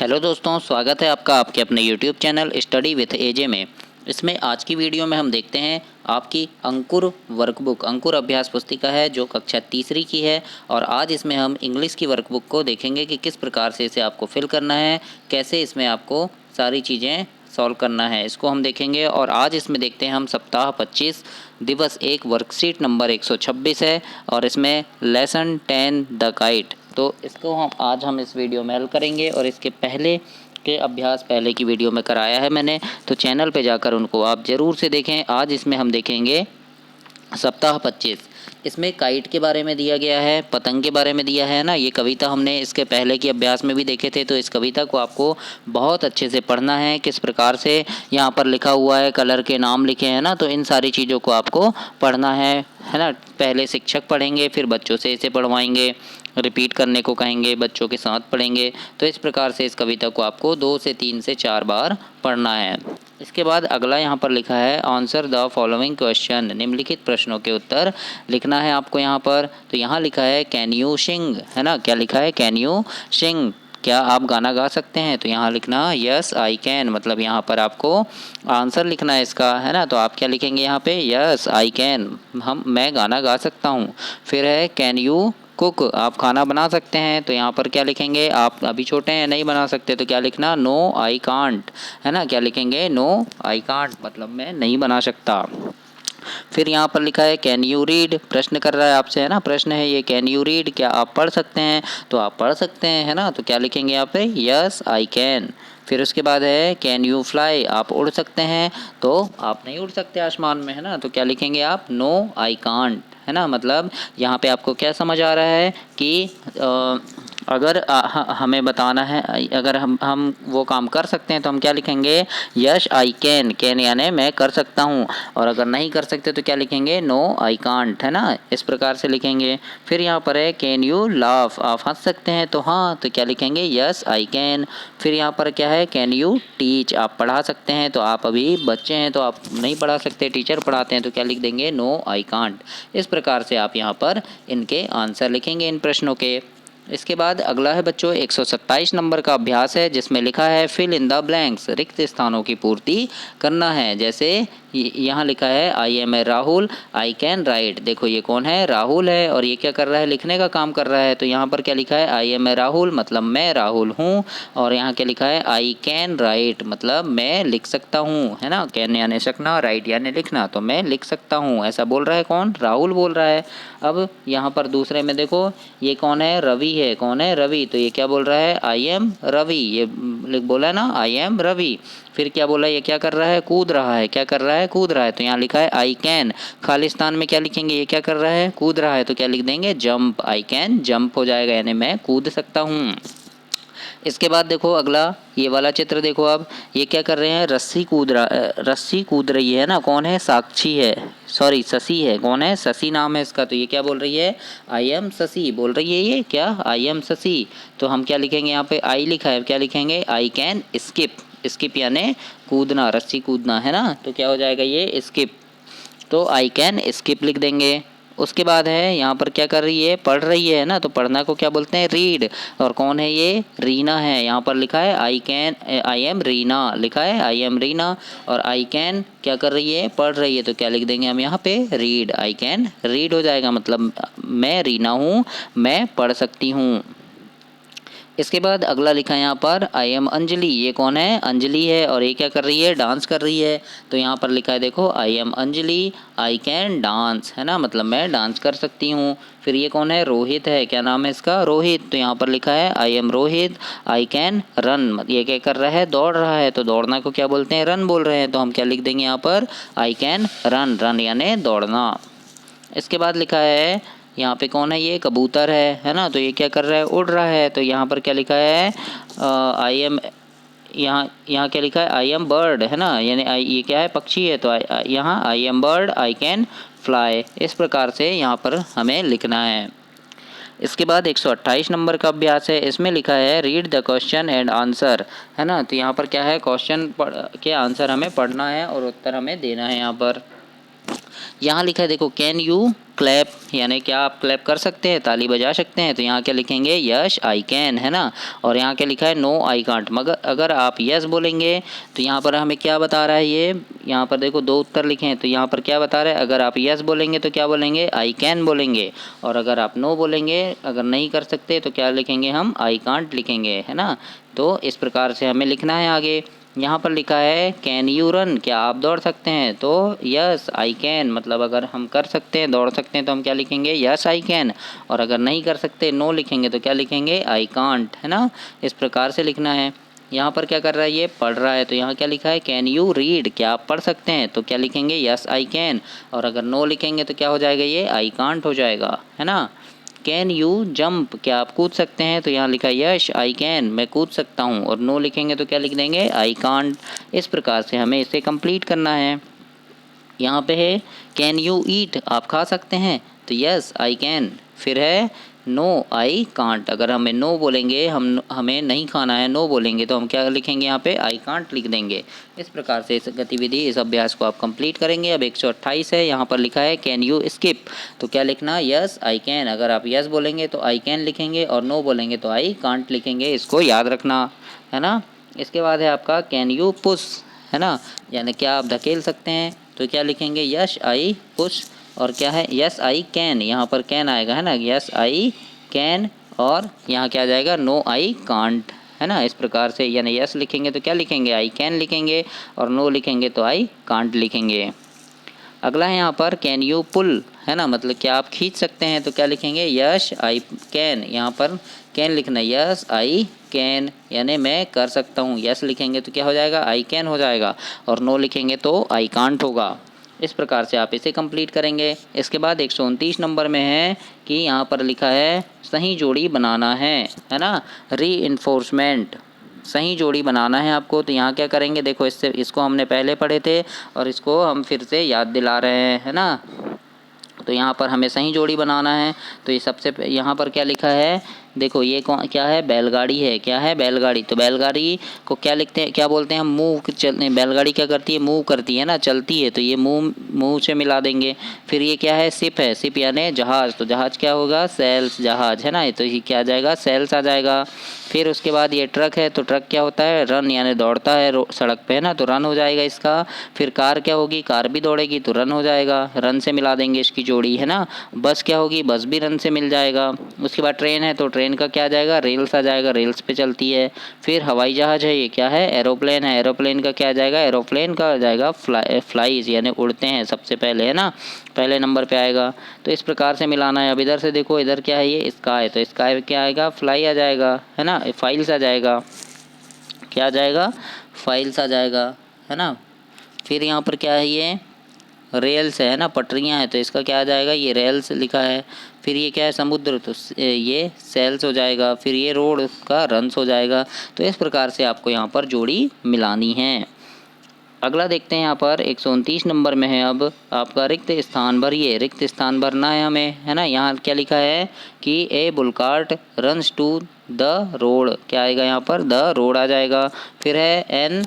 Hello दोस्तों, स्वागत है आपका आपके अपने YouTube चैनल स्टडी विथ एजे में। इसमें आज की वीडियो में हम देखते हैं आपकी अंकुर वर्कबुक, अंकुर अभ्यास पुस्तिका है जो कक्षा तीसरी की है। और आज इसमें हम इंग्लिश की वर्कबुक को देखेंगे कि किस प्रकार से इसे आपको फिल करना है, कैसे इसमें आपको सारी चीज़ें सॉल्व करना है, इसको हम देखेंगे। और आज इसमें देखते हैं हम सप्ताह 25 दिवस 1 वर्कशीट नंबर 126 है और इसमें लेसन 10 द काइट। तो इसको हम इस वीडियो में हल करेंगे। और इसके पहले के अभ्यास पहले की वीडियो में कराया है मैंने, तो चैनल पे जाकर उनको आप ज़रूर से देखें। आज इसमें हम देखेंगे सप्ताह 25। इसमें काइट के बारे में दिया गया है, पतंग के बारे में दिया है ना। ये कविता हमने इसके पहले की अभ्यास में भी देखे थे, तो इस कविता को आपको बहुत अच्छे से पढ़ना है। किस प्रकार से यहाँ पर लिखा हुआ है, कलर के नाम लिखे हैं ना, तो इन सारी चीज़ों को आपको पढ़ना है ना। पहले शिक्षक पढ़ेंगे, फिर बच्चों से इसे पढ़वाएंगे, रिपीट करने को कहेंगे, बच्चों के साथ पढ़ेंगे। तो इस प्रकार से इस कविता को आपको 2 से 3 से 4 बार पढ़ना है। इसके बाद अगला यहाँ पर लिखा है आंसर द फॉलोइंग क्वेश्चन, निम्नलिखित प्रश्नों के उत्तर लिखना है आपको यहाँ पर। तो यहाँ लिखा है कैन यू सिंग, है ना। क्या लिखा है? कैन यू सिंग, क्या आप गाना गा सकते हैं? तो यहाँ लिखना यस आई कैन, मतलब यहाँ पर आपको आंसर लिखना है इसका, है ना। तो आप क्या लिखेंगे यहाँ पे? यस आई कैन, मैं गाना गा सकता हूँ। फिर है कैन यू कुक, आप खाना बना सकते हैं? तो यहाँ पर क्या लिखेंगे? आप अभी छोटे हैं, नहीं बना सकते, तो क्या लिखना? नो आई कांट, है ना। क्या लिखेंगे? नो आई कांट, मतलब मैं नहीं बना सकता। फिर यहाँ पर लिखा है कैन यू रीड, प्रश्न कर रहा है आपसे, है ना, प्रश्न है ये। कैन यू रीड, क्या आप पढ़ सकते हैं? तो आप पढ़ सकते हैं, है ना। तो क्या लिखेंगे यहाँ पे? Yes I can. फिर उसके बाद है कैन यू फ्लाई, आप उड़ सकते हैं? तो आप नहीं उड़ सकते आसमान में, है ना। तो क्या लिखेंगे आप? नो आई कांट, है ना। मतलब यहाँ पे आपको क्या समझ आ रहा है कि अगर हमें बताना है, अगर हम वो काम कर सकते हैं तो हम क्या लिखेंगे? यस आई कैन, कैन यानी मैं कर सकता हूँ। और अगर नहीं कर सकते तो क्या लिखेंगे? नो आई कांट, है ना। इस प्रकार से लिखेंगे। फिर यहाँ पर है कैन यू लाफ, आप हंस सकते हैं? तो हाँ, तो क्या लिखेंगे? Yes I can. फिर यहाँ पर क्या है? कैन यू टीच, आप पढ़ा सकते हैं? तो आप अभी बच्चे हैं तो आप नहीं पढ़ा सकते, टीचर पढ़ाते हैं, तो क्या लिख देंगे? No I can't. इस प्रकार से आप यहाँ पर इनके आंसर लिखेंगे इन प्रश्नों के। इसके बाद अगला है बच्चों 127 नंबर का अभ्यास है जिसमें लिखा है फिल इन द ब्लैंक्स, रिक्त स्थानों की पूर्ति करना है। जैसे यहाँ लिखा है I am a Rahul I can write. देखो ये कौन है? राहुल है। और ये क्या कर रहा है? लिखने का काम कर रहा है। तो यहाँ पर क्या लिखा है? आई एम ए राहुल, मतलब मैं राहुल हूँ। और यहाँ क्या लिखा है? आई कैन राइट, मतलब मैं लिख सकता हूँ, है ना। कैन यानी सकना, राइट यानी लिखना, तो मैं लिख सकता हूँ। ऐसा बोल रहा है कौन? राहुल बोल रहा है। अब यहाँ पर दूसरे में देखो ये कौन है? रवि है। कौन है? रवि। तो ये क्या बोल रहा है? आई एम रवि, ये बोला है ना, आई एम रवि। फिर क्या बोला? ये क्या कर रहा है? कूद रहा है। क्या कर रहा है? कूद रहा है। तो यहाँ लिखा है आई कैन, खालिस्तान में क्या लिखेंगे? ये क्या कर रहा है? कूद रहा है। तो क्या लिख देंगे? जंप, आई कैन जंप हो जाएगा, यानी मैं कूद सकता हूँ। इसके बाद देखो अगला ये वाला चित्र देखो। अब ये क्या कर रहे हैं? रस्सी कूद रही है ना। कौन है? साक्षी है, सॉरी शशि है। कौन है? शशि नाम है इसका। तो ये क्या बोल रही है? आई एम शशि बोल रही है। ये क्या? I am Shashi. तो हम क्या लिखेंगे? यहाँ पे आई लिखा है, क्या लिखेंगे? आई कैन स्किप, स्किप यानी कूदना, रस्सी कूदना, है ना। तो क्या हो जाएगा? ये स्किप। तो आई कैन स्किप लिख देंगे। उसके बाद है यहाँ पर क्या कर रही है? पढ़ रही है ना। तो पढ़ना को क्या बोलते हैं? रीड। और कौन है ये? रीना है। यहाँ पर लिखा है आई एम रीना, लिखा है आई एम रीना। और आई कैन क्या कर रही है? पढ़ रही है। तो क्या लिख देंगे हम यहाँ पे? रीड, आई कैन रीड हो जाएगा, मतलब मैं रीना हूँ, मैं पढ़ सकती हूँ। इसके बाद अगला लिखा है यहाँ पर आई एम अंजलि। ये कौन है? अंजलि है। और ये क्या कर रही है? डांस कर रही है। तो यहाँ पर लिखा है देखो I am Anjali I can dance, है ना, मतलब मैं डांस कर सकती हूँ। फिर ये कौन है? रोहित है। क्या नाम है इसका? रोहित। तो यहाँ पर लिखा है I M Rohit I can run, ये क्या कर रहा है? दौड़ रहा है। तो दौड़ना को क्या बोलते हैं? रन बोल रहे हैं। तो हम क्या लिख देंगे यहाँ पर? आई कैन रन, रन यानी दौड़ना। इसके बाद लिखा है यहाँ पे कौन है? ये कबूतर है ना। तो ये क्या कर रहा है? उड़ रहा है। तो यहाँ पर क्या लिखा है? आई एम, यहाँ यहाँ क्या लिखा है? आई एम बर्ड, है ना, यानी ये क्या है? पक्षी है। तो यहाँ I am bird I can fly. इस प्रकार से यहाँ पर हमें लिखना है। इसके बाद 128 नंबर का अभ्यास है। इसमें लिखा है read the question and answer, है ना। तो यहाँ पर क्या है? क्वेश्चन के आंसर हमें पढ़ना है और उत्तर हमें देना है यहाँ पर। यहाँ लिखा है देखो कैन यू क्लैप, यानी क्या आप क्लैप कर सकते हैं, ताली बजा सकते हैं। तो यहाँ क्या लिखेंगे यस आई कैन, है ना। और यहाँ क्या लिखा है नो आई कांट। मगर अगर आप यस बोलेंगे तो यहाँ पर हमें क्या बता रहा है ये, यहाँ पर देखो दो उत्तर लिखे हैं। तो यहाँ पर क्या बता रहा है, अगर आप यस बोलेंगे तो क्या बोलेंगे आई कैन बोलेंगे, और अगर आप नो बोलेंगे, अगर नहीं कर सकते तो क्या लिखेंगे हम आई कांट लिखेंगे, है ना। तो इस प्रकार से हमें लिखना है आगे। यहाँ पर लिखा है कैन यू रन, क्या आप दौड़ सकते हैं, तो यस आई कैन, मतलब अगर हम कर सकते हैं दौड़ सकते हैं तो हम क्या लिखेंगे यस आई कैन, और अगर नहीं कर सकते नो लिखेंगे तो क्या लिखेंगे आई कांट, है ना। इस प्रकार से लिखना है। यहाँ पर क्या कर रहा है, ये पढ़ रहा है। तो यहाँ क्या लिखा है कैन यू रीड, क्या आप पढ़ सकते हैं, तो क्या लिखेंगे यस आई कैन, और अगर नो लिखेंगे तो क्या हो जाएगा ये आई कांट हो जाएगा, है ना। कैन यू जंप, क्या आप कूद सकते हैं, तो यहाँ लिखा है यस आई कैन, मैं कूद सकता हूँ, और नो लिखेंगे तो क्या लिख देंगे आई कांट। इस प्रकार से हमें इसे कंप्लीट करना है। यहाँ पे है कैन यू ईट, आप खा सकते हैं, तो यस आई कैन। फिर है नो आई कांट, अगर हमें नो बोलेंगे, हमें नहीं खाना है, नो बोलेंगे तो हम क्या लिखेंगे यहाँ पे आई कांट लिख देंगे। इस प्रकार से इस गतिविधि, इस अभ्यास को आप कंप्लीट करेंगे। अब 128 है, यहाँ पर लिखा है कैन यू स्किप, तो क्या लिखना यस आई कैन, अगर आप यस बोलेंगे तो आई कैन लिखेंगे, और नो बोलेंगे तो आई कांट लिखेंगे, इसको याद रखना, है ना। इसके बाद है आपका कैन यू पुश, है ना, यानी क्या आप धकेल सकते हैं, तो क्या लिखेंगे यस आई पुश, और क्या है यस आई कैन, यहाँ पर कैन आएगा, है ना, यस आई कैन, और यहाँ क्या आ जाएगा नो आई कांट, है ना। इस प्रकार से यानी यस लिखेंगे तो क्या लिखेंगे आई कैन लिखेंगे, और नो लिखेंगे तो आई कांट लिखेंगे। अगला है यहाँ पर कैन यू पुल, है ना, मतलब क्या आप खींच सकते हैं, तो क्या लिखेंगे यस आई कैन, यहाँ पर कैन लिखना है, यस आई कैन, यानी मैं कर सकता हूँ। यस लिखेंगे तो क्या हो जाएगा आई कैन हो जाएगा, और नो लिखेंगे तो आई कांट होगा। इस प्रकार से आप इसे कंप्लीट करेंगे। इसके बाद 129 नंबर में है कि यहाँ पर लिखा है सही जोड़ी बनाना है ना, रीइंफोर्समेंट, सही जोड़ी बनाना है आपको। तो यहाँ क्या करेंगे, देखो इसको हमने पहले पढ़े थे और इसको हम फिर से याद दिला रहे हैं, है ना। तो यहाँ पर हमें सही जोड़ी बनाना है। तो ये सबसे यहाँ पर क्या लिखा है, देखो ये क्या है, बैलगाड़ी है, क्या है बैलगाड़ी। तो बैलगाड़ी को क्या लिखते हैं, क्या बोलते हैं हम, मूव चलने, बैलगाड़ी क्या करती है मूव करती है ना, चलती है, तो ये मूव से मिला देंगे। फिर ये क्या है शिप है, शिप यानी जहाज़, तो जहाज़ क्या होगा सेल्स, जहाज़, है ना, तो ये क्या आ जाएगा सेल्स आ जाएगा। फिर उसके बाद ये ट्रक है, तो ट्रक क्या होता है रन, यानी दौड़ता है सड़क पे, है ना, तो रन हो जाएगा इसका। फिर कार क्या होगी, कार भी दौड़ेगी तो रन हो जाएगा, रन से मिला देंगे इसकी जोड़ी, है ना। बस क्या होगी, बस भी रन से मिल जाएगा। उसके बाद ट्रेन है, तो ट्रेन का क्या आ जाएगा रेल्स आ जाएगा, रेल्स पे चलती है। फिर हवाई जहाज़ है, ये क्या है एरोप्लेन है, एरोप्लेन का क्या आ जाएगा, एरोप्लेन का आ जाएगा फ्लाइज, यानी उड़ते हैं सबसे पहले, है ना, पहले नंबर पे आएगा। तो इस प्रकार से मिलाना है। अब इधर से देखो, इधर क्या है ये स्काई, तो स्काई क्या आएगा फ्लाई आ जाएगा, है ना, फाइल्स आ जाएगा, क्या आ जाएगा फाइल्स आ जाएगा, है ना। फिर यहाँ पर क्या है ये रेल्स है ना, पटरियाँ हैं, तो इसका क्या आ जाएगा ये रेल्स लिखा है। फिर ये क्या है समुद्र, तो ये सेल्स हो जाएगा। फिर ये रोड का रन्स हो जाएगा। तो इस प्रकार से आपको यहाँ पर जोड़ी मिलानी है। अगला देखते हैं यहाँ पर 129 नंबर में है अब आपका रिक्त स्थान भरिए, रिक्त स्थान भरना है हमें, है ना। यहाँ क्या लिखा है कि ए बुलकार्ट रन्स टू द रोड, क्या आएगा यहाँ पर द रोड आ जाएगा। फिर है an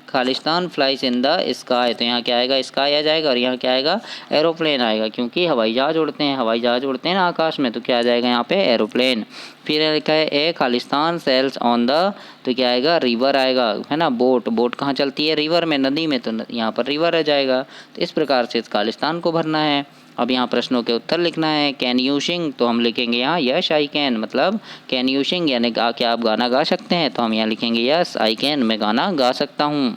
Khalistan flies in the sky, तो यहाँ क्या आएगा स्काई आ जाएगा, और यहाँ क्या आएगा एरोप्लेन आएगा, क्योंकि हवाई जहाज़ उड़ते हैं, हवाई जहाज़ उड़ते हैं ना आकाश में, तो क्या आ जाएगा यहाँ पे एरोप्लेन। फिर लिखा है ए खालिस्तान सेल्स ऑन द, तो क्या आएगा रिवर आएगा, है ना, बोट, बोट कहाँ चलती है रिवर में, नदी में, तो यहाँ पर रिवर आ जाएगा। तो इस प्रकार से इस खालिस्तान को भरना है। अब यहाँ प्रश्नों के उत्तर लिखना है। कैन यू सिंग, तो हम लिखेंगे यहाँ यस आई कैन, मतलब कैन यू सिंग यानी क्या आप गाना गा सकते हैं, तो हम यहाँ लिखेंगे यस आई कैन, मैं गाना गा सकता हूँ।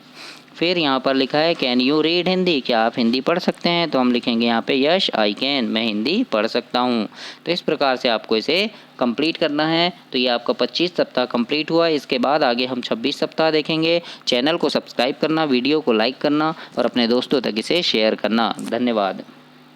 फिर यहाँ पर लिखा है कैन यू रीड हिंदी, क्या आप हिंदी पढ़ सकते हैं, तो हम लिखेंगे यहाँ पे यस आई कैन, मैं हिंदी पढ़ सकता हूँ। तो इस प्रकार से आपको इसे कंप्लीट करना है। तो ये आपका 25 सप्ताह कंप्लीट हुआ। इसके बाद आगे हम 26 सप्ताह देखेंगे। चैनल को सब्सक्राइब करना, वीडियो को लाइक करना और अपने दोस्तों तक इसे शेयर करना। धन्यवाद।